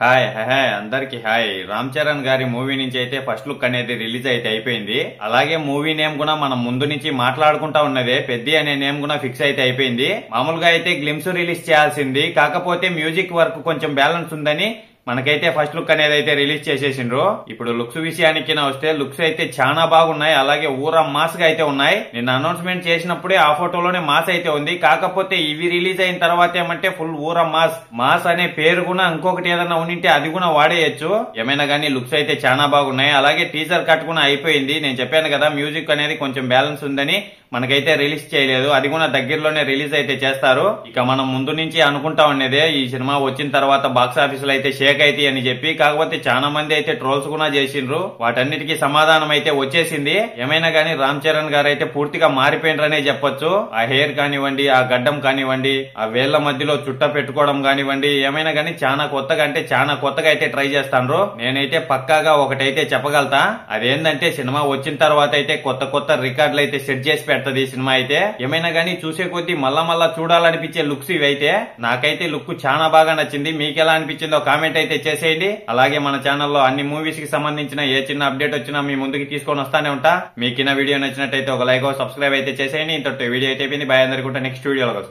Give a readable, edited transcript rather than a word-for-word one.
Hi hi అందరికి hi. Ram Charan గారి movie నుంచి అయితే ఫస్ట్ లుక్ అనేది రిలీజ్ అయితే అయిపోయింది. అలాగే మూవీ నేమ్ కూడా మనం ముందు నుంచి మాట్లాడుకుంటా ఉన్నదే పెద్ది అనే నేమ్ కూడా ఫిక్స్ అయితే అయిపోయింది. మామూలుగా అయితే గ్లిమ్స్ రిలీజ్ చేయాల్సింది, కాకపోతే మ్యూజిక్ వర్క్ కొంచెం బ్యాలెన్స్ ఉందని మనకైతే ఫస్ట్ లుక్ అనేది అయితే రిలీజ్ చేసేసిండ్రు. ఇప్పుడు లుక్స్ విషయానికి వస్తే లుక్స్ అయితే చాలా బాగున్నాయి, అలాగే ఊరా మాస్ గా అయితే ఉన్నాయి. నిన్న అనౌన్స్మెంట్ చేసినప్పుడే ఆ ఫోటోలోనే మాస్ అయితే ఉంది, కాకపోతే ఇవి రిలీజ్ అయిన తర్వాత ఏమంటే ఫుల్ ఊరా మాస్ అనే పేరు కూడా ఇంకొకటి ఏదైనా ఉండింటే అది కూడా వాడేయచ్చు. ఏమైనా కానీ లుక్స్ అయితే చాలా బాగున్నాయి. అలాగే టీజర్ కట్ కూడా అయిపోయింది. నేను చెప్పాను కదా మ్యూజిక్ అనేది కొంచెం బ్యాలెన్స్ ఉందని, మనకైతే రిలీజ్ చేయలేదు, అది కూడా దగ్గరలోనే రిలీజ్ అయితే చేస్తారు. ఇక మనం ముందు నుంచి అనుకుంటా ఉన్నదే ఈ సినిమా వచ్చిన తర్వాత బాక్స్ ఆఫీస్ లో అయితే షేక్ అయితే అని చెప్పి, కాకపోతే చాలా మంది అయితే ట్రోల్స్ కూడా చేసిండ్రు. వాటన్నిటికీ సమాధానం అయితే వచ్చేసింది. ఏమైనా గానీ రామ్ చరణ్ గారు అయితే పూర్తిగా మారిపోయినరనే చెప్పొచ్చు. ఆ హెయిర్ కానివ్వండి, ఆ గడ్డం కానివ్వండి, ఆ వేళ్ల మధ్యలో చుట్ట పెట్టుకోవడం కానివ్వండి, ఏమైనా గానీ చాలా కొత్తగా అంటే చాలా కొత్తగా అయితే ట్రై చేస్తాండ్రు. నేనైతే పక్కాగా ఒకటైతే చెప్పగలుగుతా, అదేంటంటే సినిమా వచ్చిన తర్వాత అయితే కొత్త కొత్త రికార్డులు అయితే సెట్ చేసి పెడతది ఈ సినిమా అయితే. ఏమైనా గానీ చూసే కొద్దీ మళ్ళా చూడాలనిపించే లుక్స్ ఇవైతే. నాకైతే లుక్ చాలా బాగా నచ్చింది. మీకు ఎలా అనిపించిందో కామెంట్ అయితే చేసేయండి. అలాగే మన ఛానల్లో అన్ని మూవీస్ కి సంబంధించిన ఏ చిన్న అప్డేట్ వచ్చినా మీ ముందుకి తీసుకొని వస్తానే ఉంటా. మీకు వీడియో నచ్చినట్టయితే ఒక లైక్ సబ్స్క్రైబ్ అయితే చేసేయండి. ఇంతటి వీడియో అయితే అయిపోయింది. బాయ్ అందరికీ. నెక్స్ట్ వీడియోలో